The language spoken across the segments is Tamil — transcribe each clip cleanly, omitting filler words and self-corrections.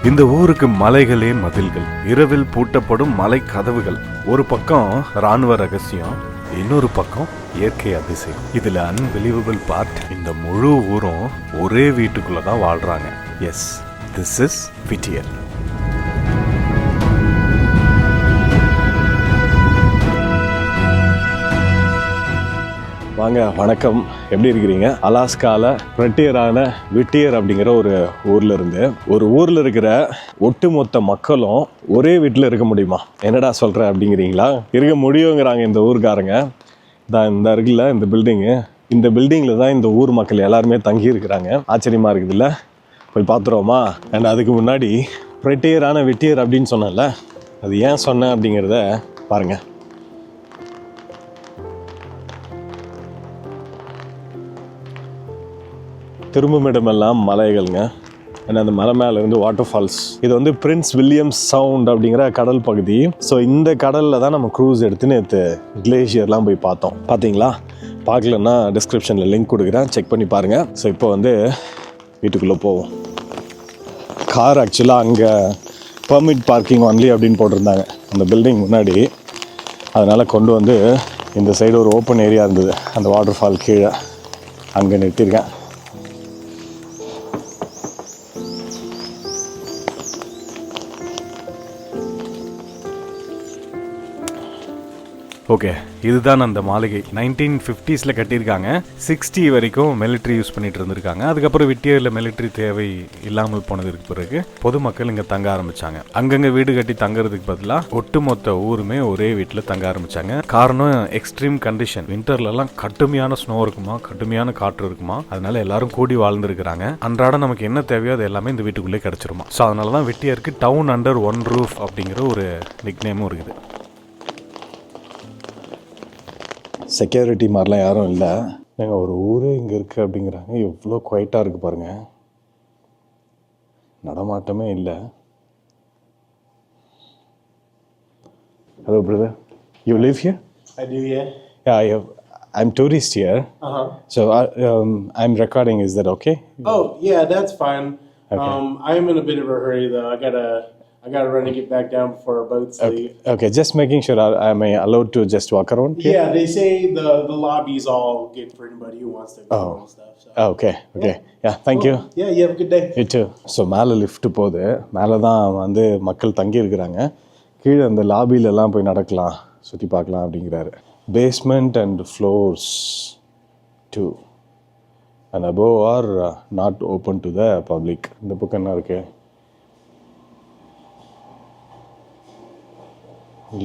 இந்த ஊருக்கு மலைகளே மதில்கள், இரவில் பூட்டப்படும் மலை கதவுகள். ஒரு பக்கம் ராணுவ ரகசியம், இன்னொரு பக்கம் இயற்கை அதிசயம். இதுல அன்பிலீவபிள் பார்ட், இந்த முழு ஊரும் ஒரே வீட்டுக்குள்ளதான் வாழ்றாங்க. எஸ், திஸ் இஸ் விட்டியர். வாங்க, வணக்கம். எப்படி இருக்கிறீங்க? அலாஸ்கால ஃப்ரண்டியரான விட்டியர் அப்படிங்கிற ஒரு ஊர்ல இருந்து, ஒரு ஊர்ல இருக்கிற ஒட்டுமொத்த மக்களும் ஒரே வீட்டில் இருக்க முடியுமா? என்னடா சொல்ற அப்படிங்கிறீங்களா? இருக்க முடியுங்கிறாங்க இந்த ஊருக்காரங்க. இந்த இருக்குல்ல இந்த பில்டிங்கு, இந்த பில்டிங்கில் தான் இந்த ஊர் மக்கள் எல்லாருமே தங்கி இருக்கிறாங்க. ஆச்சரியமா இருக்குதுல்ல? போய் பார்த்துருவோமா? அண்ட் அதுக்கு முன்னாடி ஃப்ரண்டியரான விட்டியர் அப்படின்னு சொன்னேன்ல, அது ஏன் சொன்னேன் அப்படிங்கிறத பாருங்க. திரும்பும் இடமெல்லாம் மலைகள்ங்க. ஏன்னா அந்த மலை மேலே இருந்து வாட்டர் ஃபால்ஸ். இது வந்து பிரின்ஸ் வில்லியம்ஸ் சவுண்ட் அப்படிங்கிற கடல் பகுதி. ஸோ இந்த கடலில் தான் நம்ம க்ரூஸ் எடுத்து நேற்று கிளேஷியர்லாம் போய் பார்த்தோம். பார்த்தீங்களா? பார்க்கலன்னா டிஸ்கிரிப்ஷனில் லிங்க் கொடுக்குறேன், செக் பண்ணி பாருங்கள். ஸோ இப்போ வந்து வீட்டுக்குள்ளே போவோம். கார் ஆக்சுவலாக அங்கே பெர்மிட் பார்க்கிங் ஒன்லி அப்படின்னு போட்டிருந்தாங்க அந்த பில்டிங் முன்னாடி. அதனால் கொண்டு வந்து இந்த சைடு ஒரு ஓப்பன் ஏரியா இருந்தது, அந்த வாட்டர் ஃபால் கீழே அங்கே நிறுத்தியிருக்கேன். ஓகே, இதுதான் அந்த மாளிகை. 1950s கட்டியிருக்காங்க. 60 வரைக்கும் மிலிட்ரி யூஸ் பண்ணிட்டு இருந்திருக்காங்க. அதுக்கப்புறம் விட்டியரில் மிலிட்ரி தேவை இல்லாமல் போனதுக்கு பிறகு பொதுமக்கள் இங்கே தங்க ஆரம்பிச்சாங்க. அங்கங்கே வீடு கட்டி தங்குறதுக்கு பதிலாக ஒட்டுமொத்த ஊருமே ஒரே வீட்டில் தங்க ஆரம்பிச்சாங்க. காரணம் எக்ஸ்ட்ரீம் கண்டிஷன். விண்டர்லலாம் கடுமையான ஸ்னோ இருக்குமா, கடுமையான காற்று இருக்குமா. அதனால எல்லாரும் கூடி வாழ்ந்துருக்கிறாங்க. அன்றாடம் நமக்கு என்ன தேவையோ அது எல்லாமே இந்த வீட்டுக்குள்ளே கிடைச்சிருமா. ஸோ அதனால தான் விட்டியருக்கு டவுன் அண்டர் ஒன் ரூஃப் அப்படிங்கிற ஒரு நிக்நேமும் இருக்குது. செக்யூரிட்டி மாதிரிலாம் யாரும் இல்லை. நாங்கள் ஒரு ஊரே இங்கே இருக்குது அப்படிங்கிறாங்க. எவ்வளோ குவைட்டாக இருக்குது பாருங்கள். நடமாட்டமே இல்லை. Hello brother, you live here? I do, yeah. Yeah, I'm tourist here. So I'm recording, is that okay? Oh yeah, that's fine. Okay. I'm in a bit of a hurry though. I gotta run and get back down before our boats leave. Okay, just making sure am I allowed to just walk around here? Yeah, they say the lobby's all good for anybody who wants to go and stuff. So. Okay. Yeah, thank you. Yeah, you have a good day. You too. So மேலே லிஃப்ட் போகுது. மேலே தான் வந்து மக்கள் தங்கி இருக்கிறாங்க. கீழே அந்த லாபிலெல்லாம் போய் நடக்கலாம், சுற்றி பார்க்கலாம் அப்படிங்கிறாரு. Basement and floors 2 and above are not open to the public. இந்த பக்கம் என்ன இருக்கு?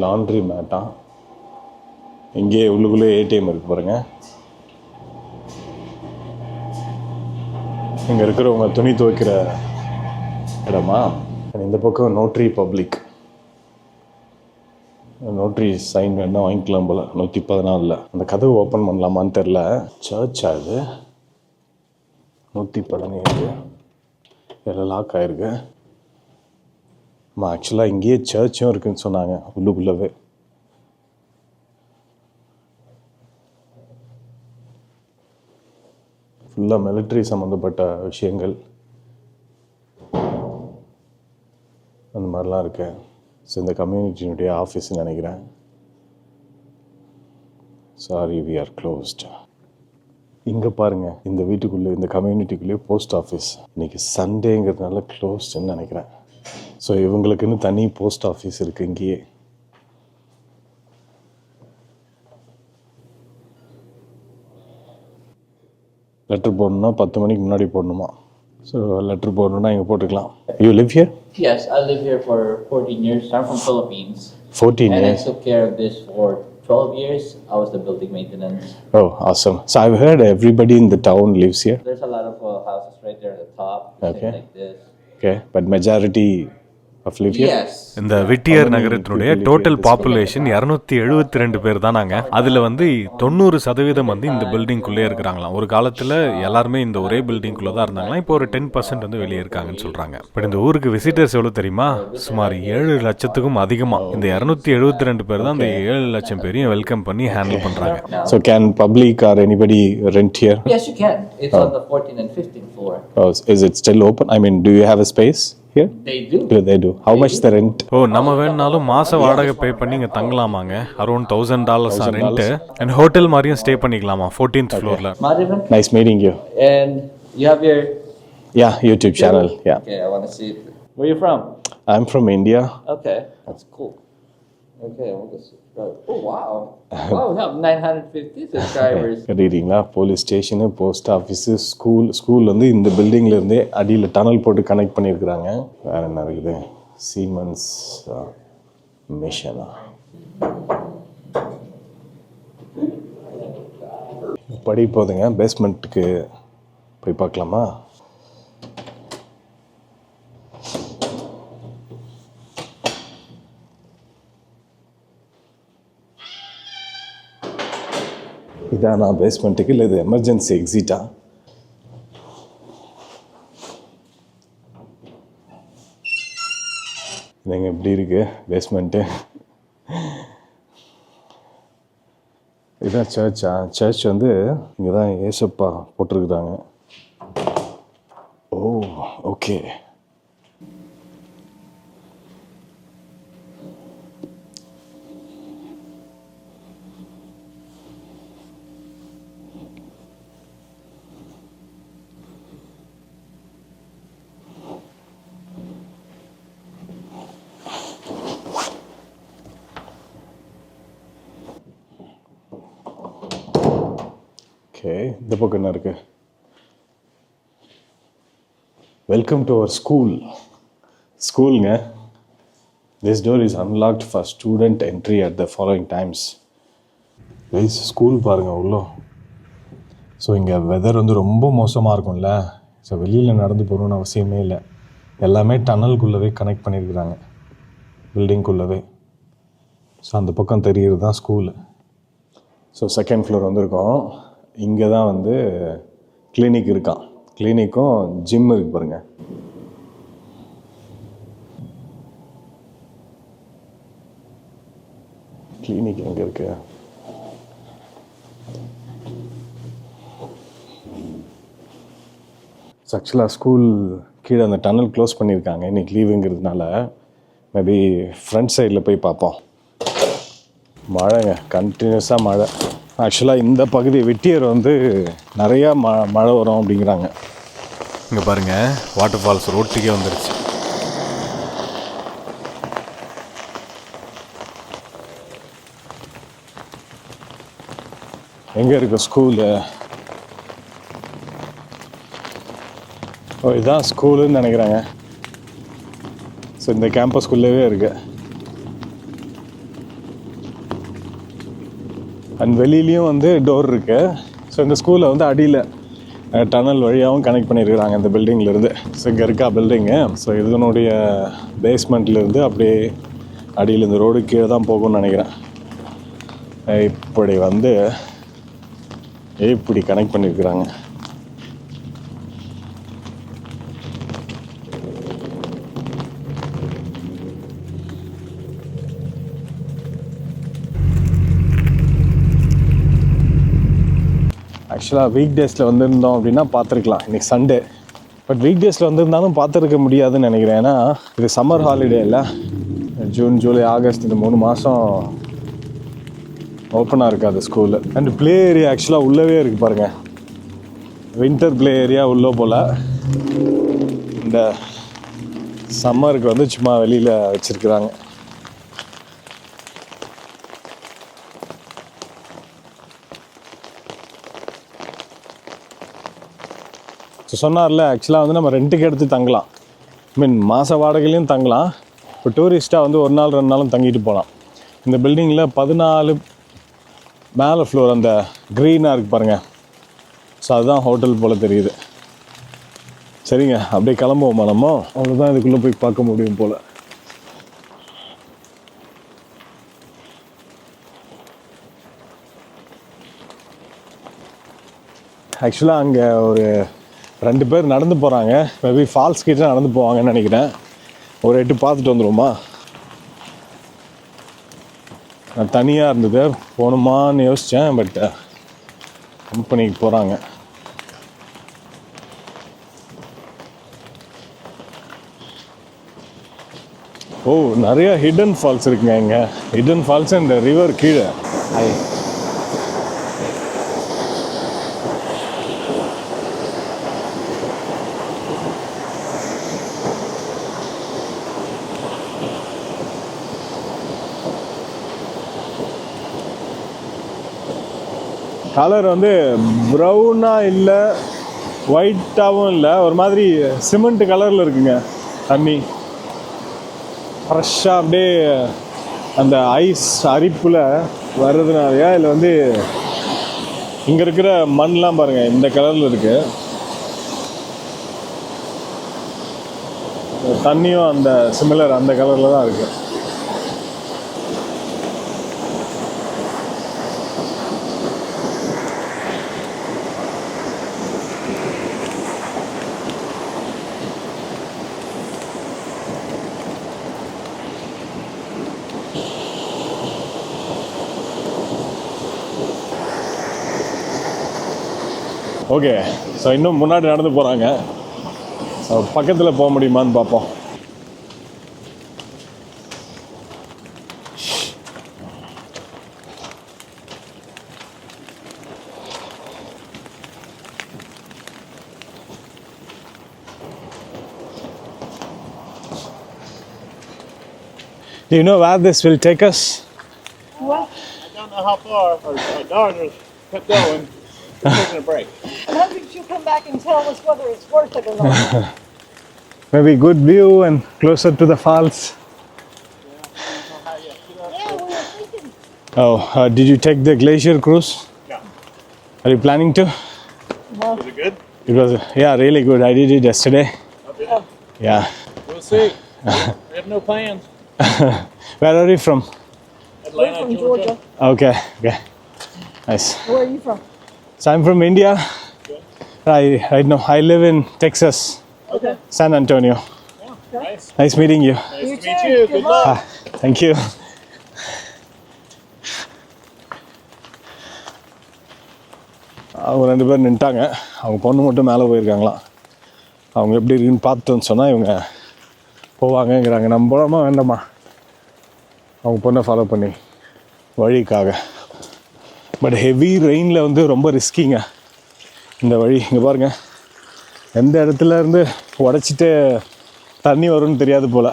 லாண்ட்ரி மேட்டா. இங்கே உள்ளுக்குள்ளே ஏடிஎம் இருக்கு பாருங்க. இங்கே இருக்கிறவங்க துணி துவைக்கிற இடமா. இந்த பக்கம் நோட்ரி பப்ளிக். நோட்ரி சைன் வேணா வாங்கிக்கலாம் போல. 114. அந்த கதவு ஓப்பன் பண்ணலாமான்னு தெரில. சர்ச் அது 117 எல்லாம் லாக் ஆகிருக்கு. ஆக்சுவலாக இங்கேயே சர்ச்சும் இருக்குன்னு சொன்னாங்க உள்ளுக்குள்ளவே. ஃபுல்லாக மிலிட்ரி சம்மந்தப்பட்ட விஷயங்கள் அந்த மாதிரிலாம் இருக்கு. ஸோ இந்த கம்யூனிட்டியினுடைய ஆஃபீஸ்ன்னு நினைக்கிறேன். Sorry, we are closed. இங்கே பாருங்கள், இந்த வீட்டுக்குள்ளே, இந்த கம்யூனிட்டிக்குள்ளேயே போஸ்ட் ஆஃபீஸ். இன்னைக்கு சண்டேங்கிறதுனால க்ளோஸ்டுன்னு நினைக்கிறேன். ஸோ இவங்களுக்குன்னு தனி போஸ்ட் ஆஃபீஸ் இருக்குது இங்கேயே. லெட்டர் போடணும்னா 10 மணிக்கு முன்னாடி போடணுமா. ஸோ லெட்டர் போடணுன்னா இங்கே போட்டுக்கலாம். You live here? Yes, I live here for 14 years. I'm from Philippines. 14 and years? I took care of this for 12 years. I was the building maintenance. Oh, awesome. So I've heard everybody in the town lives here? There's a lot of houses right there at the top. Okay. Like this. Okay, but majority of live here? Yes. இந்த விட்டியர் நகரத்தினுடைய டோட்டல் பாப்புலேஷன் 272 பேர் தான். நாங்கள் அதில் வந்து 90% வந்து இந்த பில்டிங்குள்ளே இருக்கிறாங்களாம். ஒரு காலத்தில் எல்லாருமே இந்த ஒரே பில்டிங்குள்ளே தான் இருந்தாங்களாம். இப்போ ஒரு 10% வந்து வெளியே இருக்காங்கன்னு சொல்கிறாங்க. பட் இந்த ஊருக்கு விசிட்டர்ஸ் எவ்வளோ தெரியுமா? சுமார் 7 லட்சத்துக்கும் அதிகமாக. இந்த 272 பேர் தான் இந்த 7 லட்சம் பேரையும் வெல்கம் பண்ணி ஹேண்டில் பண்ணுறாங்க. So can public or anybody rent here? Yes, you can. It's on the 14th and 15th floor. Is it still open? I mean, do you have a space here? They do. They do. How much the rent? ஓ நம்ம வேணுனாலும் மாச வாடகை பே பண்ணி இங்கே தங்கலாமாங்க அரௌண்ட் $1,000 ரெண்ட்டு அண்ட் ஹோட்டல் மாதிரியும் ஸ்டே பண்ணிக்கலாமா 14th ஃப்ளோரில். Madhavan? Nice meeting you. And you have your. Yeah, YouTube channel. Yeah. Okay, I want to see it. Where you from? I'm from India. Okay, that's cool. Okay, I want to subscribe. Oh, wow. Wow, we have 950 subscribers. கட்டிட்டீங்களா? Police station, post office, school வந்து இந்த பில்டிங்கில் இருந்தே அடியில் டனல் போட்டு கனெக்ட் பண்ணியிருக்கிறாங்க. வேறு என்ன இருக்குது? சீமன்ஸ் மிஷனா. படி போதுங்க. பேஸ்மெண்ட்டுக்கு போய் பார்க்கலாமா? இதான் நான் பேஸ்மெண்ட்டுக்கு, இல்லை இது எமர்ஜென்சி எக்ஸிட்டா? இதுங்க எப்படி இருக்கு பேஸ்மெண்ட்டு? இதான் சர்ச்சா? சர்ச் வந்து இங்கே தான் ஏசப்பா போட்டிருக்குறாங்க. ஓ ஓகே. ஓகே, இந்த பக்கம் என்ன இருக்கு? வெல்கம் டு அவர் ஸ்கூலுங்க. This door is unlocked for student entry at the following times. Guys, school பாருங்கள் உள்ளோ. ஸோ இங்கே வெதர் வந்து ரொம்ப மோசமாக இருக்கும்ல. ஸோ வெளியில் நடந்து போகணுன்னு அவசியமே இல்லை. எல்லாமே டனல்குள்ளவே கனெக்ட் பண்ணியிருக்கிறாங்க, பில்டிங்குள்ளவே. ஸோ அந்த பக்கம் தெரிகிறது தான் ஸ்கூலு. ஸோ செகண்ட் ஃப்ளோர் வந்திருக்கோம். இங்கே தான் வந்து கிளினிக் இருக்கான். கிளினிக்கும் ஜிம் இருக்கு பாருங்க. கிளினிக் எங்கே இருக்கு? ஆக்சுவலாக ஸ்கூல் கீழே அந்த டனல் க்ளோஸ் பண்ணியிருக்காங்க இன்றைக்கி லீவுங்கிறதுனால. மேபி ஃப்ரண்ட் சைடில் போய் பார்ப்போம். மழைங்க, கண்டினியூஸாக மழை. ஆக்சுவலாக இந்த பகுதி வெட்டியர் வந்து நிறையா மழை வரும் அப்படிங்கிறாங்க. இங்கே பாருங்கள், வாட்டர் ஃபால்ஸ் ரோட்டுக்கே வந்துருச்சு. எங்கே இருக்கு ஸ்கூலு? ஓ, இதுதான் ஸ்கூலுன்னு நினைக்கிறாங்க. ஸோ இந்த கேம்பஸ்குள்ளேயே இருக்கு. அண்ட் வெளியிலையும் வந்து டோர் இருக்கு. ஸோ இந்த ஸ்கூலில் வந்து அடியில் டனல் வழியாகவும் கனெக்ட் பண்ணியிருக்கிறாங்க இந்த பில்டிங்லேருந்து. ஸோ இங்கே இருக்கா பில்டிங்கு. ஸோ இதனுடைய பேஸ்மெண்ட்லேருந்து அப்படியே அடியில் இந்த ரோடு கீழே தான் போகும்னு நினைக்கிறேன். இப்படி வந்து இப்படி கனெக்ட் பண்ணியிருக்கிறாங்க. ஆக்சுவலாக வீக் டேஸில் வந்திருந்தோம் அப்படின்னா பார்த்துருக்கலாம். இன்றைக்கி சண்டே. பட் வீக் டேஸில் வந்திருந்தாலும் பார்த்துருக்க முடியாதுன்னு நினைக்கிறேன். ஏன்னா இது சம்மர் ஹாலிடே இல்லை. ஜூன், ஜூலை, ஆகஸ்ட் இந்த 3 மாதம் ஓப்பனாக இருக்காது ஸ்கூலு. அண்ட் ப்ளே ஏரியா ஆக்சுவலாக உள்ளவே இருக்குது பாருங்கள். வின்டர் ப்ளே ஏரியா உள்ளே போல். இந்த சம்மருக்கு வந்து சும்மா வெளியில் வச்சுருக்குறாங்க. சொன்னார்ல, ஆக்சுவலாக வந்து நம்ம ரெண்ட்டுக்கு எடுத்து தங்கலாம். மாத வாடகையிலையும் தங்கலாம். இப்போ டூரிஸ்ட்டாக வந்து 1 நாள் 2 நாளும் தங்கிட்டு போகலாம். இந்த பில்டிங்கில் 14 மேலே ஃப்ளோர் அந்த க்ரீனாக இருக்குது பாருங்கள். ஸோ அதுதான் ஹோட்டல் போல் தெரியுது. சரிங்க, அப்படியே கிளம்புவோமா நம்ம? அவ்வளோதான், இதுக்குள்ளே போய் பார்க்க முடியும் போல். ஆக்சுவலாக அங்கே ஒரு 2 பேர் நடந்து போகிறாங்க. மேபி ஃபால்ஸ் கிட்ட நடந்து போவாங்கன்னு நினைக்கிறேன். ஒரு எட்டு பார்த்துட்டு வந்துடுவோமா? நான் தனியாக இருந்தது, போகணுமான்னு யோசித்தேன். பட் கம்பெனிக்கு போகிறாங்க. ஓ நிறைய ஹிடன் ஃபால்ஸ் இருக்குங்க இங்கே. ஹிடன் ஃபால்ஸ் இந்த ரிவர் கீழே. கலர் வந்து ப்ரௌனாக இல்லை, ஒயிட்டாகவும் இல்லை, ஒரு மாதிரி சிமெண்ட் கலரில் இருக்குங்க தண்ணி. ஃப்ரெஷ்ஷாக அப்படியே அந்த ஐஸ் அரிப்பில் வர்றதுனாலயா இல்லை வந்து இங்கே இருக்கிற மண்லாம் பாருங்கள் இந்த கலரில் இருக்குது. தண்ணியும் அந்த சிமிலர் அந்த கலரில் தான் இருக்குது. ஓகே, ஸோ இன்னும் முன்னாடி நடந்து போகிறாங்க. பக்கத்தில் போக முடியுமான்னு பார்ப்போம். Do you know where this will take us? I don't know how far. Our daughter kept going. We're taking a break. I'm hoping she'll come back and tell us whether it's worth it or not. Maybe good view and closer to the falls. Yeah, we were thinking. Oh, did you take the glacier cruise? Yeah. Are you planning to? Was it good? It was, yeah, really good. I did it yesterday. Yeah. We'll see. We have no plans. Where are you from? We're from Georgia. Okay, okay. Nice. Where are you from? So I'm from India. Right now I live in Texas, Okay. San Antonio. Nice. Nice meeting you. Nice You to meet too. you. Good Good luck. luck. Thank you. அவங்க 2 பேர் நின்ட்டாங்க. அவங்க பொண்ணு மட்டும் மேலே போயிருக்காங்களாம். அவங்க எப்படி இருக்குன்னு பார்த்துன்னு சொன்னால் இவங்க போவாங்கங்கிறாங்க. நம்ம போகலாமா வேண்டாமா? அவங்க பொண்ணை ஃபாலோ பண்ணி வழிக்காக. பட் ஹெவி ரெயினில் வந்து ரொம்ப ரிஸ்கிங்க இந்த வழி. இங்கே பாருங்கள், எந்த இடத்துல இருந்து உடச்சிட்டு தண்ணி வரும்னு தெரியாது போல்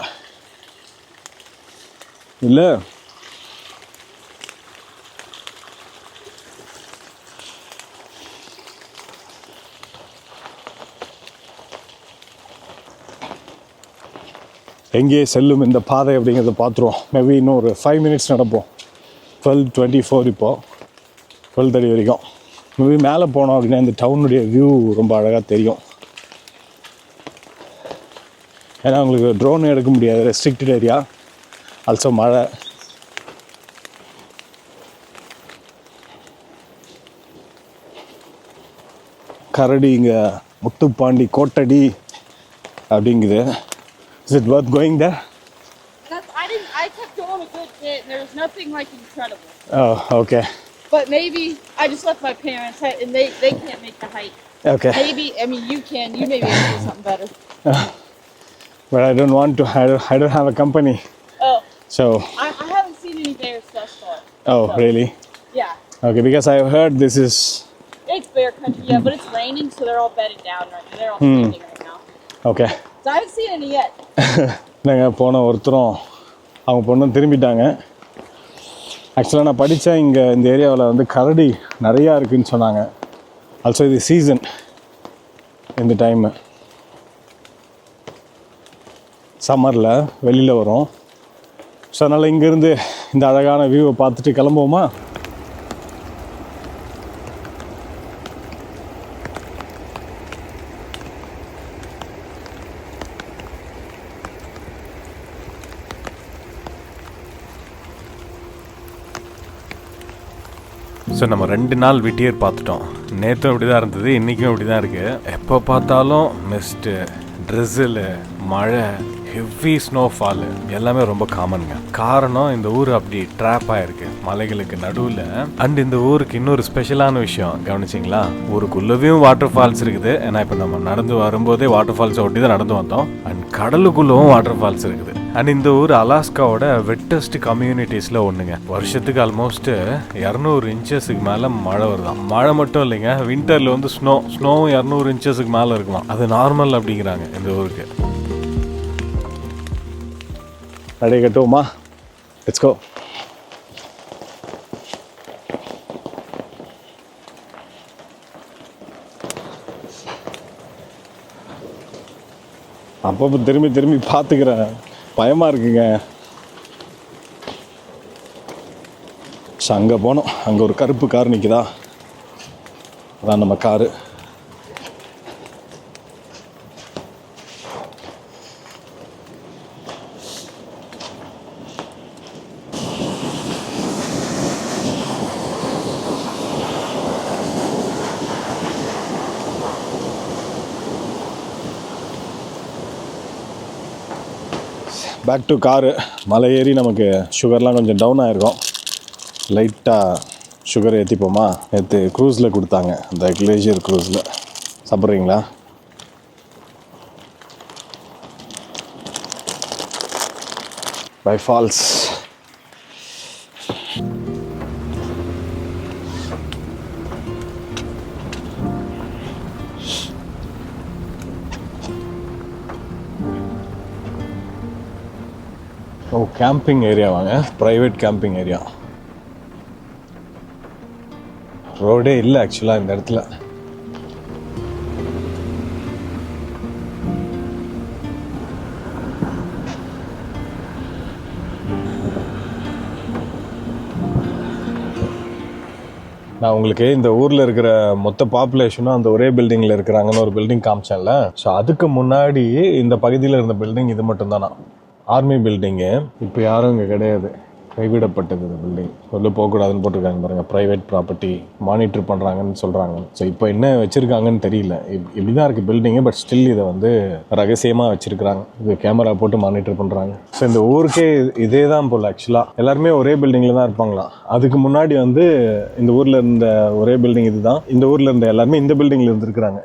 இல்லை. எங்கே செல்லும் இந்த பாதை அப்படிங்கிறத பார்த்துருவோம். மேபி இன்னும் ஒரு 5 minutes நடப்போம். 12:24 இப்போது 12:30 வரைக்கும். மேபி மேலே போனோம் அப்படின்னா இந்த டவுனுடைய வியூ ரொம்ப அழகாக தெரியும். ஏன்னா உங்களுக்கு ட்ரோன் எடுக்க முடியாது, ரெஸ்ட்ரிக்டட் ஏரியா. ஆல்சோ மழை. கரடி இங்கே Muthupandi Kottadi அப்படிங்குது. Is it worth going there? I kept going a good bit, and there was nothing like incredible. Oh, okay. But maybe I just left my parents, and they can't make the hike. Okay. Maybe, I mean, you can. You maybe can do something better. But I don't want to. I don't have a company. Oh, So, I haven't seen any bears thus far. oh, really? Yeah. Okay, because I heard this is. It's bear country, yeah, but it's raining, so they're all bedded down right now. They're all sleeping right now. Okay. So I haven't seen any yet. நாங்கள் போன ஒருத்தரும் அவங்க பொண்ணும் திரும்பிட்டாங்க. ஆக்சுவலாக நான் படித்தேன், இங்கே இந்த ஏரியாவில் வந்து கரடி நிறையா இருக்குதுன்னு சொன்னாங்க. ஆல்சோ இது சீசன் இந்த டைமு. சம்மரில் வெளியில் வரும். ஸோ அதனால் இங்கேருந்து இந்த அழகான வியூவை பார்த்துட்டு கிளம்புவோமா? ஸோ நம்ம 2 நாள் விட்டியர் பார்த்துட்டோம். நேற்றும் இப்படி தான் இருந்தது, இன்றைக்கும் இப்படி தான் இருக்குது. எப்போ பார்த்தாலும் மிஸ்ட்டு, ட்ரிசிலு, மழை, ஹெவி ஸ்னோஃபாலு எல்லாமே ரொம்ப காமனுங்க. காரணம் இந்த ஊர் அப்படி ட்ராப் ஆகிருக்கு மலைகளுக்கு நடுவில். அண்ட் இந்த ஊருக்கு இன்னொரு ஸ்பெஷலான விஷயம் கவனிச்சிங்களா? ஊருக்குள்ளேயும் வாட்டர் ஃபால்ஸ் இருக்குது. ஏன்னா இப்போ நம்ம நடந்து வரும்போதே வாட்டர் ஃபால்ஸை ஒட்டி தான் நடந்து வந்தோம். அண்ட் கடலுக்குள்ளவும் வாட்டர் ஃபால்ஸ் இருக்குது. அண்ட் இந்த ஊர் அலாஸ்காவோட வெட்டஸ்ட் கம்யூனிட்டிஸில் ஒன்றுங்க. வருஷத்துக்கு ஆல்மோஸ்ட் 200 இன்ச்சஸுக்கு மேலே மழை வருதான். மழை மட்டும் இல்லைங்க, வின்டரில் வந்து ஸ்னோவும் 200 இன்ச்சஸுக்கு மேலே இருக்குமா. அது நார்மல் அப்படிங்கிறாங்க இந்த ஊருக்கு. அடே கட்டுவோமா? Let's go. அப்பப்போ திரும்பி பார்த்துக்கிறேன், பயமாக இருக்குங்க. அங்கே போனோம், அங்கே ஒரு கருப்பு கார் நிற்குதா, அதான் நம்ம காரு. Back to car. மலை ஏறி நமக்கு சுகர்லாம் கொஞ்சம் டவுன் ஆகிருக்கும். லைட்டாக சுகர் ஏற்றிப்போமா? நேற்று க்ரூஸில் கொடுத்தாங்க, இந்த கிளேஷியர் க்ரூஸில். சாப்பிட்றீங்களா? By falls. Oh, camping area வாங்க, ப்ரைவேட் கேம்பிங் ஏரியா. ரோடே இல்லை ஆக்சுவலாக இந்த இடத்துல. நான் உங்களுக்கு இந்த ஊரில் இருக்கிற மொத்த பாப்புலேஷனும் அந்த ஒரே பில்டிங்கில் இருக்கிறாங்கன்னு ஒரு பில்டிங் காமிச்சேன்ல. ஸோ அதுக்கு முன்னாடி இந்த பகுதியில் இருந்த பில்டிங் இது மட்டும்தானா, ஆர்மி பில்டிங்கு. இப்போ யாரும் இங்கே கிடையாது, கைவிடப்பட்டது இந்த பில்டிங். உள்ளே போகக்கூடாதுன்னு போட்டிருக்காங்க பாருங்கள், ப்ரைவேட் ப்ராப்பர்ட்டி மானிட்டர் பண்ணுறாங்கன்னு சொல்கிறாங்க. ஸோ இப்போ என்ன வச்சுருக்காங்கன்னு தெரியல. இப்படி தான் இருக்குது பில்டிங்கு, பட் ஸ்டில் இதை வந்து ரகசியமாக வச்சுருக்கிறாங்க. இது கேமரா போட்டு மானிட்டர் பண்ணுறாங்க. ஸோ இந்த ஊருக்கே இதே தான் போல் ஆக்சுவலாக. எல்லாருமே ஒரே பில்டிங்கில் தான் இருப்பாங்களாம். அதுக்கு முன்னாடி வந்து இந்த ஊரில் இருந்த ஒரே பில்டிங் இது தான். இந்த ஊரில் இருந்த எல்லாருமே இந்த பில்டிங்கில் இருந்துருக்குறாங்க.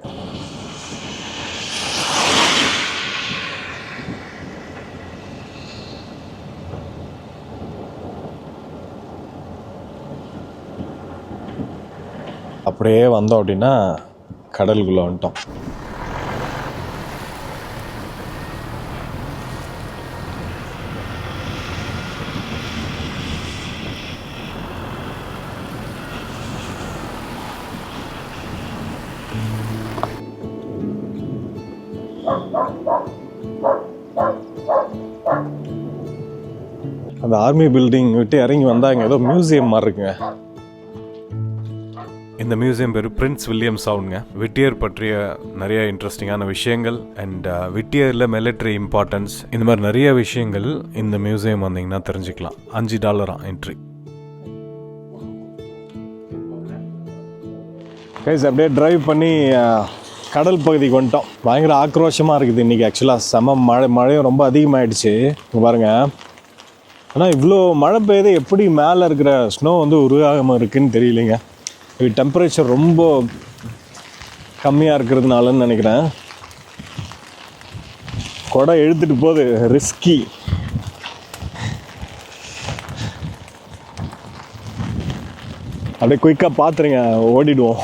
அப்படியே வந்தோம் அப்படின்னா கடலுக்குள்ளே வந்துட்டோம். அந்த ஆர்மி பில்டிங் விட்டு இறங்கி வந்தாங்க, ஏதோ மியூசியம் மாதிரி இருக்குங்க. இந்த மியூசியம் பேர் பிரின்ஸ் வில்லியம் சவுண்டுங்க. விட்டியர் பற்றிய நிறைய இன்ட்ரெஸ்டிங்கான விஷயங்கள் அண்ட் விட்டியரில் மிலிட்ரி இம்பார்ட்டன்ஸ், இந்த மாதிரி நிறைய விஷயங்கள் இந்த மியூசியம் வந்தீங்கன்னா தெரிஞ்சுக்கலாம். $5 என்ட்ரி. கைஸ் அப்படியே டிரைவ் பண்ணி கடல் பகுதிக்கு வந்துட்டோம். பயங்கர ஆக்ரோஷமாக இருக்குது இன்றைக்கி. ஆக்சுவலாக செம மழையும் ரொம்ப அதிகமாகிடுச்சு. இங்கே பாருங்கள். ஆனால் இவ்வளோ மழை பெய்யுது, எப்படி மேலே இருக்கிற ஸ்னோ வந்து உருவாகாமல் இருக்குதுன்னு தெரியலைங்க. இது டெம்பரேச்சர் ரொம்ப கம்மியாக இருக்கிறதுனாலன்னு நினைக்கிறேன். கொடை எழுத்துட்டு போகுது, ரிஸ்கி. அப்படியே குயிக்காக பார்த்துருங்க, ஓடிடுவோம்.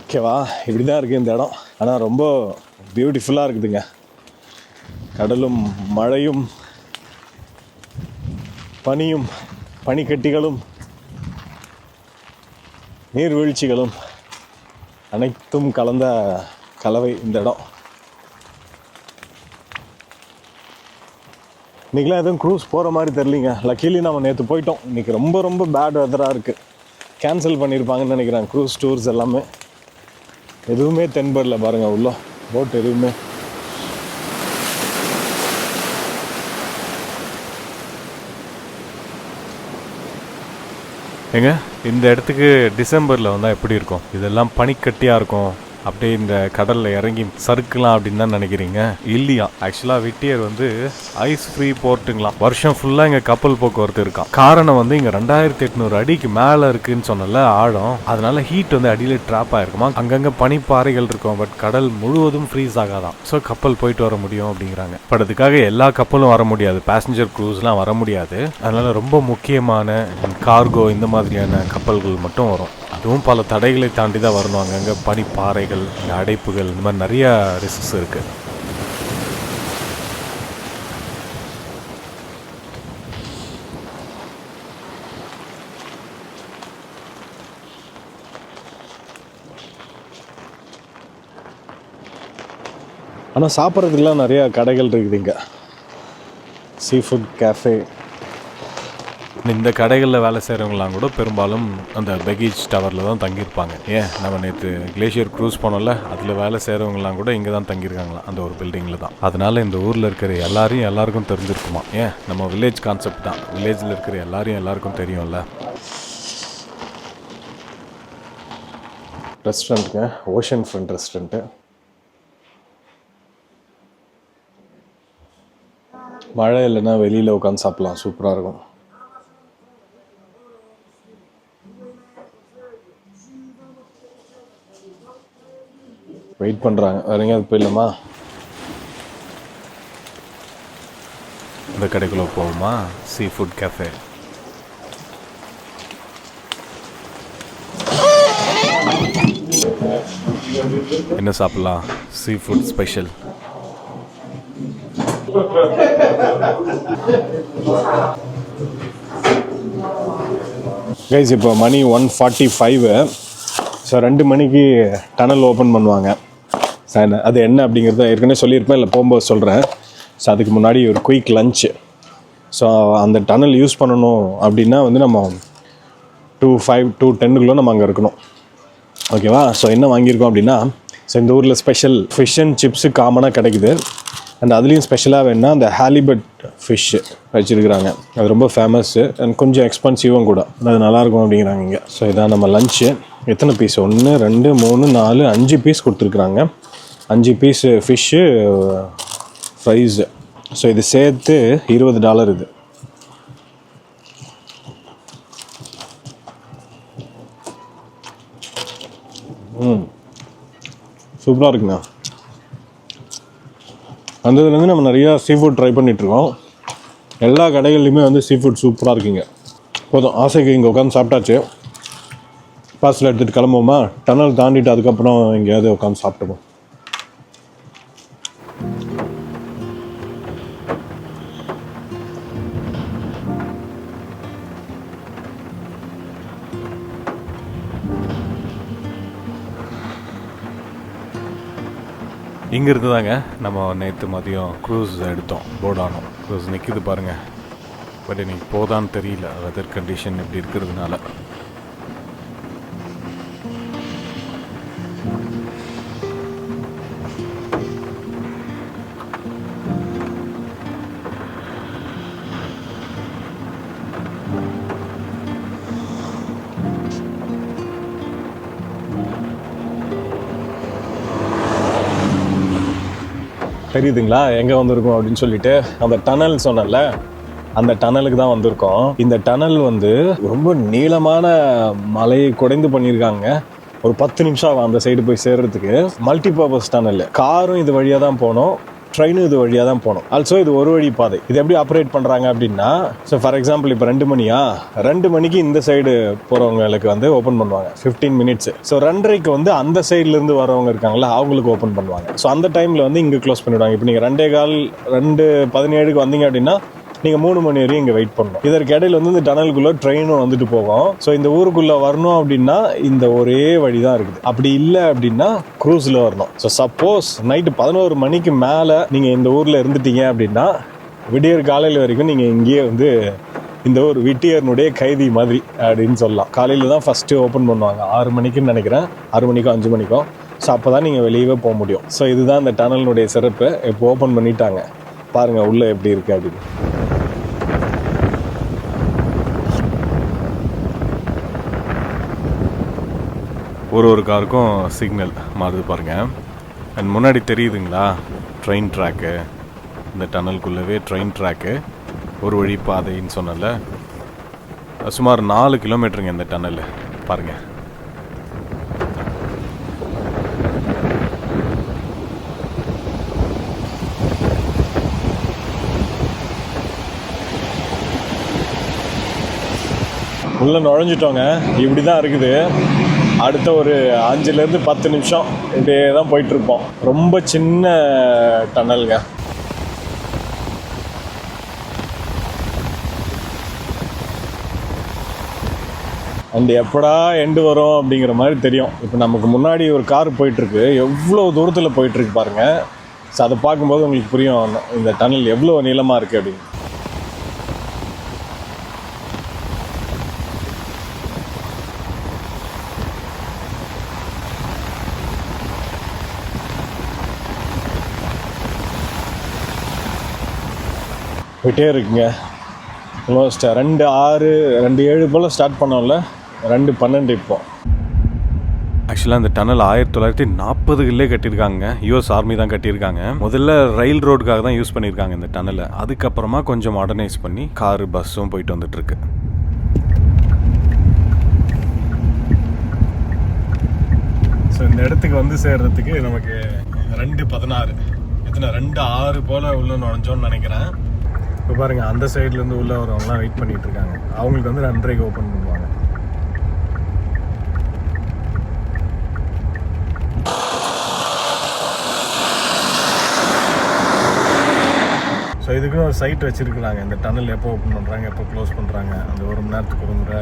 ஓகேவா, இப்படி தான் இருக்குது இந்த இடம். ஆனால் ரொம்ப பியூட்டிஃபுல்லாக இருக்குதுங்க. கடலும் மழையும் பனியும் பனிக்கட்டிகளும் நீர்வீழ்ச்சிகளும் அனைத்தும் கலந்த கலவை இந்த இடம். இன்றைக்கெலாம் எதுவும் க்ரூஸ் போகிற மாதிரி தெரிலிங்க. லக்கீலி நம்ம நேற்று போயிட்டோம். இன்றைக்கி ரொம்ப ரொம்ப பேட் வெதராக இருக்குது. கேன்சல் பண்ணியிருப்பாங்கன்னு நினைக்கிறேன் க்ரூஸ் டூர்ஸ் எல்லாமே. எதுவுமே தென்படல பாருங்கள், உள்ள போட் எதுவுமே. ஏங்க இந்த இடத்துக்கு டிசம்பரில் வந்தால் எப்படி இருக்கும்? இதெல்லாம் பனிக்கட்டியாக இருக்கும், அப்படியே இந்த கடலில் இறங்கி சறுக்கலாம் அப்படின்னு தான் நினைக்கிறீங்க? இல்லையா, ஆக்சுவலாக விட்டியர் வந்து ஐஸ் ஃப்ரீ போர்ட்டுங்களாம். வருஷம் ஃபுல்லாக இங்கே கப்பல் போக்குவரத்து இருக்கான். காரணம் வந்து இங்கே 2800 அடிக்கு மேலே இருக்குன்னு சொன்னல ஆழம், அதனால ஹீட் வந்து அடியில் ட்ராப் ஆகிருக்குமா. அங்கங்கே பனிப்பாறைகள் இருக்கும், பட் கடல் முழுவதும் ஃப்ரீஸ் ஆகாதான். ஸோ கப்பல் போயிட்டு வர முடியும் அப்படிங்கிறாங்க. பட் அதுக்காக எல்லா கப்பலும் வர முடியாது, பேசஞ்சர் க்ரூஸ்லாம் வர முடியாது. அதனால ரொம்ப முக்கியமான கார்கோ இந்த மாதிரியான கப்பல்கள் மட்டும் வரும். அதுவும் பல தடைகளை தாண்டி தான் வரணும். அங்கங்கே பனிப்பாறைகள், அடைப்புகள், இந்த மாதிரி நிறையா ரிஸ்க்ஸ் இருக்குது. ஆனால் சாப்பிட்றதுக்கெலாம் நிறையா கடைகள் இருக்குது இங்கே. Seafood cafe. இந்த கடைகளில் வேலை செய்கிறவங்களாம் கூட பெரும்பாலும் அந்த பெகேஜ் டவரில் தான் தங்கியிருப்பாங்க. ஏன், நம்ம நேற்று கிளேஷியர் க்ரூஸ் போனோம்ல, அதில் வேலை செய்கிறவங்களாம் கூட இங்கே தான் தங்கியிருக்காங்களாம், அந்த ஒரு பில்டிங்கில் தான். அதனால் இந்த ஊரில் இருக்கிற எல்லாருக்கும் தெரிஞ்சிருக்குமா. ஏன், நம்ம வில்லேஜ் கான்செப்ட் தான், வில்லேஜில் இருக்கிற எல்லாருக்கும் தெரியும்ல. ரெஸ்டாரண்ட்டுங்க, ஓஷன் ஃப்ரண்ட் ரெஸ்டாரண்ட்டு. மழை இல்லைன்னா வெளியில் உட்காந்து சாப்பிட்லாம், சூப்பராக இருக்கும். வெயிட் பண்ணுறாங்க, வேற எங்கேயாவது போயிடலாமா? இந்த கடைக்குள்ளே போவோமா? Seafood cafe. என்ன சாப்பிட்லாம்? Sea food special. கைஸ் இப்போ மணி 1:45. ஸோ 2 மணிக்கு டனல் ஓப்பன் பண்ணுவாங்க. அது என்ன அப்படிங்கிறத ஏற்கனவே சொல்லியிருப்பேன், இல்லை போகும்போது சொல்கிறேன். ஸோ அதுக்கு முன்னாடி ஒரு குயிக் லஞ்சு. ஸோ அந்த டனல் யூஸ் பண்ணணும் அப்படின்னா வந்து நம்ம 2:10 நம்ம அங்கே இருக்கணும். ஓகேவா? ஸோ என்ன வாங்கியிருக்கோம் அப்படின்னா, ஸோ இந்த ஊரில் ஸ்பெஷல் ஃபிஷ் அண்ட் சிப்ஸு காமனாக கிடைக்குது. அண்ட் அதுலேயும் ஸ்பெஷலாக வேணுன்னா அந்த ஹாலிபட் ஃபிஷ்ஷு வச்சுருக்குறாங்க. அது ரொம்ப ஃபேமஸ்ஸு அண்ட் கொஞ்சம் எக்ஸ்பென்சிவும் கூட. அது நல்லாயிருக்கும் அப்படிங்கிறாங்க இங்கே. ஸோ இதான் நம்ம லஞ்சு. எத்தனை பீஸ்? 1 2 3 4 5 பீஸ் கொடுத்துருக்குறாங்க. 5 பீஸு ஃபிஷ்ஷு, ஃப்ரைஸு. ஸோ இது சேர்த்து $20 இது. சூப்பராக இருக்குண்ணா. வந்ததுலேருந்து நம்ம நிறையா சீ ஃபுட் ட்ரை பண்ணிகிட்ருக்கோம். எல்லா கடைகள்லையுமே வந்து சீ ஃபுட் சூப்பராக இருக்குங்க. போதும், ஆசைக்கு இங்கே உட்காந்து சாப்பிட்டாச்சு. பார்சல் எடுத்துகிட்டு கிளம்புவோமா? டனல் தாண்டிட்டு அதுக்கப்புறம் எங்கேயாவது உட்காந்து சாப்பிட்டுப்போம். இங்கேருந்து தாங்க நம்ம நேற்று மதியம் க்ரூஸ் எடுத்தோம், போர்ட் ஆனோம். க்ரூஸ் நிற்கிது பாருங்கள். பட் இன்னைக்கு போதான்னு தெரியல, வெதர் கண்டிஷன் இப்படி இருக்கிறதுனால. தெரியுதுங்களா எங்கே வந்திருக்கோம் அப்படின்னு சொல்லிட்டு? அந்த டனல் சொன்னல, அந்த டனலுக்கு தான் வந்திருக்கோம். இந்த டனல் வந்து ரொம்ப நீளமான மலையை குடைந்து பண்ணியிருக்காங்க. ஒரு 10 நிமிஷம் ஆகும் அந்த சைடு போய் சேர்றதுக்கு. Multi purpose tunnel. காரும் இது வழியாக தான் போகணும், ட்ரெயினும் இது வழியாக தான் போகணும். ஆல்சோ இது ஒரு வழி பாதை. இது எப்படி ஆப்ரேட் பண்ணுறாங்க அப்படின்னா, ஸோ ஃபார் எக்ஸாம்பிள் இப்போ 2 மணியா, 2 மணிக்கு இந்த சைடு போகிறவங்களுக்கு வந்து ஓப்பன் பண்ணுவாங்க 15 மினிட்ஸ். ஸோ 2:30க்கு வந்து அந்த சைட்லேருந்து வரவங்க இருக்காங்களா, அவங்களுக்கு ஓப்பன் பண்ணுவாங்க. ஸோ அந்த டைமில் வந்து இங்கே க்ளோஸ் பண்ணிவிடுவாங்க. இப்போ நீங்கள் 2:17க்கு வந்தீங்க அப்படின்னா நீங்கள் 3 மணி வரையும் இங்கே வெயிட் பண்ணணும். இதற்கு இடையில வந்து இந்த டனலுக்குள்ளே ட்ரெயினும் வந்துட்டு போகும். ஸோ இந்த ஊருக்குள்ளே வரணும் அப்படின்னா இந்த ஒரே வழி தான் இருக்குது. அப்படி இல்லை அப்படின்னா க்ரூஸில் வரணும். ஸோ சப்போஸ் நைட்டு 11 மணிக்கு மேலே நீங்கள் இந்த ஊரில் இருந்துட்டீங்க அப்படின்னா விடியற் காலையில் வரைக்கும் நீங்கள் இங்கேயே வந்து இந்த ஒரு விட்டியர்னுடைய கைதி மாதிரி அப்படின்னு சொல்லலாம். காலையில் தான் ஃபஸ்ட்டு ஓப்பன் பண்ணுவாங்க, 6 மணிக்குன்னு நினைக்கிறேன், 6 மணிக்கோ 5 மணிக்கோ. ஸோ அப்போ தான் நீங்கள் வெளியவே போக முடியும். ஸோ இதுதான் இந்த டனலினுடைய சிறப்பு. இப்போ ஓப்பன் பண்ணிட்டாங்க, பாருங்கள் உள்ளே எப்படி இருக்குது அப்படின்னு. ஒரு காருக்கும் சிக்னல் மாறுது பாருங்கள். அண்ட் முன்னாடி தெரியுதுங்களா ட்ரெயின் ட்ராக்கு, இந்த டனலுக்குள்ளவே ட்ரெயின் ட்ராக்கு, ஒரு வழி பாதைன்னு சொன்னல. சுமார் 4 கிலோமீட்டருங்க இந்த டனல் பாருங்கள். உள்ளே நுழைஞ்சிட்டோங்க. இப்படி தான் இருக்குது. அடுத்த ஒரு 5லேருந்து 10 நிமிஷம் இப்படியே தான் போயிட்டுருப்போம். ரொம்ப சின்ன டனலுங்க. அண்ட் எப்படா எண்டு வரும் அப்படிங்கிற மாதிரி தெரியும். இப்போ நமக்கு முன்னாடி ஒரு கார் போயிட்டுருக்கு, எவ்வளோ தூரத்தில் போயிட்டுருக்கு பாருங்கள். ஸோ அதை பார்க்கும்போது உங்களுக்கு புரியும் இந்த டனல் எவ்வளோ நீளமாக இருக்குது அப்படின்னு. போயிட்டே இருக்குங்க. ஆல்மோஸ்ட் 2:06 2:07 போல் ஸ்டார்ட் பண்ணோம்ல, 2:12 இப்போ. ஆக்சுவலாக இந்த டனல் 1940களே கட்டியிருக்காங்க. யூஎஸ் ஆர்மி தான் கட்டியிருக்காங்க. முதல்ல ரயில் ரோடுக்காக தான் யூஸ் பண்ணியிருக்காங்க இந்த டனலை. அதுக்கப்புறமா கொஞ்சம் மாடர்னைஸ் பண்ணி காரு பஸ்ஸும் போயிட்டு வந்துட்டுருக்கு. ஸோ இந்த இடத்துக்கு வந்து சேர்றதுக்கு நமக்கு 2:16 எத்தனை 2:06 போல் உள்ள நுழைஞ்சோன்னு நினைக்கிறேன். இப்போ பாருங்கள், அந்த சைட்லேருந்து உள்ளே வரவங்களாம் வெயிட் பண்ணிகிட்டு இருக்காங்க. அவங்களுக்கு வந்து 2:30க்கு ஓப்பன் பண்ணுவாங்க. ஸோ இதுக்குன்னு ஒரு சைட் வச்சுருக்கலாங்க. இந்த டனல் எப்போ ஓப்பன் பண்ணுறாங்க, எப்போ க்ளோஸ் பண்ணுறாங்க, அந்த 1 மணி நேரத்துக்கு ஒரு முறை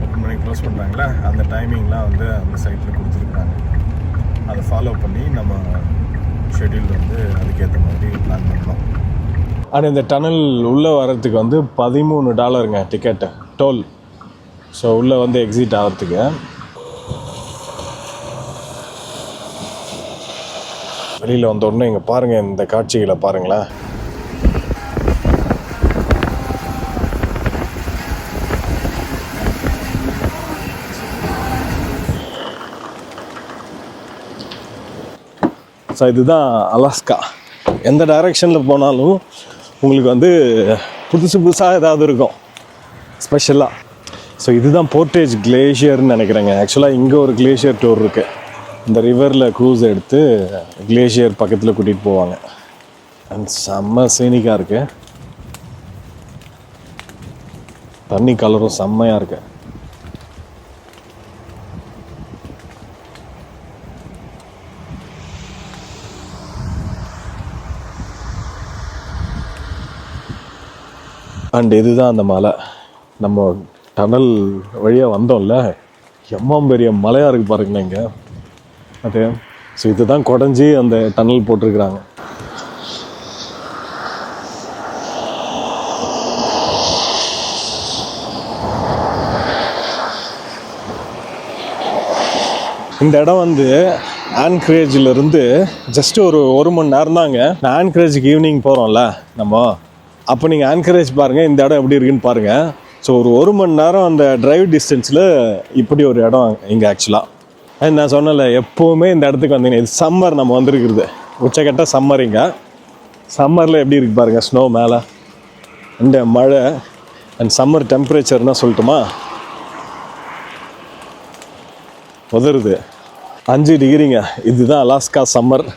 ஓப்பன் பண்ணி க்ளோஸ் பண்ணுறாங்களே, அந்த டைமிங்லாம் வந்து அந்த சைட்டில் கொடுத்துருக்குறாங்க. அதை ஃபாலோ பண்ணி நம்ம ஷெட்யூல் வந்து அதுக்கேற்ற மாதிரி பிளான் பண்ணலாம். ஆனால் இந்த டனல் உள்ளே வர்றதுக்கு வந்து $13 டிக்கெட்டு டோல். ஸோ உள்ளே வந்து எக்ஸிட் ஆகிறதுக்கு. வெளியில் வந்த உடனே இங்கே பாருங்கள், இந்த காட்சிகளை பாருங்களேன். ஸோ இதுதான் அலாஸ்கா. எந்த டைரெக்ஷனில் போனாலும் உங்களுக்கு வந்து புதுசாக ஏதாவது இருக்கும் ஸ்பெஷலாக. ஸோ இதுதான் போர்ட்டேஜ் கிளேஷியர்னு நினைக்கிறேங்க. ஆக்சுவலாக இங்கே ஒரு கிளேஷியர் டூர் இருக்குது. இந்த ரிவரில் க்ரூஸ் எடுத்து கிளேஷியர் பக்கத்தில் கூட்டிகிட்டு போவாங்க. அண்ட் செம்ம சீனிக்காக இருக்குது. தண்ணி கலரும் செம்மையாக இருக்குது. அண்ட் இதுதான் அந்த மலை. நம்ம டனல் வழியாக வந்தோம்ல, பெரிய மலையாக இருக்குது பாருங்களேன் இங்கே. அது ஸோ இதுதான் குடஞ்சி அந்த டனல் போட்டிருக்கிறாங்க. இந்த இடம் வந்து ஆன்கரேஜிலிருந்து ஜஸ்ட் ஒரு மணி நேரம் தாங்க. ஆன்கரேஜுக்கு ஈவினிங் போகிறோம்ல நம்ம, அப்போ நீங்கள் ஆன்கரேஜ் பாருங்கள், இந்த இடம் எப்படி இருக்குன்னு பாருங்கள். ஸோ ஒரு மணி நேரம் அந்த டிரைவ் டிஸ்டன்ஸில் இப்படி ஒரு இடம் இங்கே ஆக்சுவலாக. நான் சொன்னல, எப்போவுமே இந்த இடத்துக்கு வந்தீங்கன்னா, இது சம்மர் நம்ம வந்திருக்கிறது, உச்சக்கட்ட சம்மர். இங்கே சம்மரில் எப்படி இருக்கு பாருங்கள், ஸ்னோ மேலே, இந்த மழை அண்ட் சம்மர் டெம்பரேச்சர்னா சொல்லட்டுமா, உதருது 5 டிகிரிங்க. இதுதான் Alaska summer.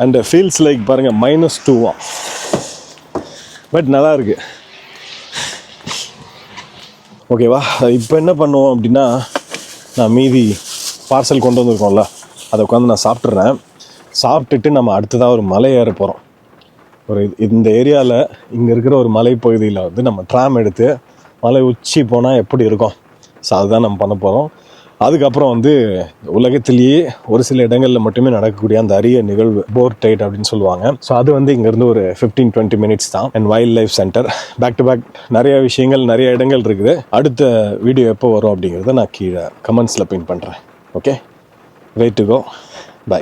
And feels like பாருங்கள் -2. பட் நல்லா இருக்கு. ஓகேவா, இப்போ என்ன பண்ணுவோம் அப்படின்னா, நான் மீதி பார்சல் கொண்டு வந்திருக்கோம்ல, அதை உட்காந்து நான் சாப்பிட்றேன். சாப்பிட்டுட்டு நம்ம அடுத்ததாக ஒரு மலை ஏற போகிறோம். இந்த ஏரியாவில் இங்கே இருக்கிற ஒரு மலைப்பகுதியில் வந்து நம்ம ட்ராம் எடுத்து மலை உச்சி போனால் எப்படி இருக்கும், ஸோ அதுதான் நம்ம பண்ண போகிறோம். அதுக்கப்புறம் வந்து உலகத்திலேயே ஒரு சில இடங்களில் மட்டுமே நடக்கக்கூடிய அந்த அரிய நிகழ்வு போர் டைட் அப்படின்னு சொல்லுவாங்க. ஸோ அது வந்து இங்கேருந்து ஒரு 15-20 மினிட்ஸ் தான். And wildlife centre back to back நிறைய விஷயங்கள், நிறைய இடங்கள் இருக்குது. அடுத்த வீடியோ எப்போ வரும் அப்படிங்கிறத நான் கீழே கமெண்ட்ஸில் பின் பண்ணுறேன். Okay, wait to go. By.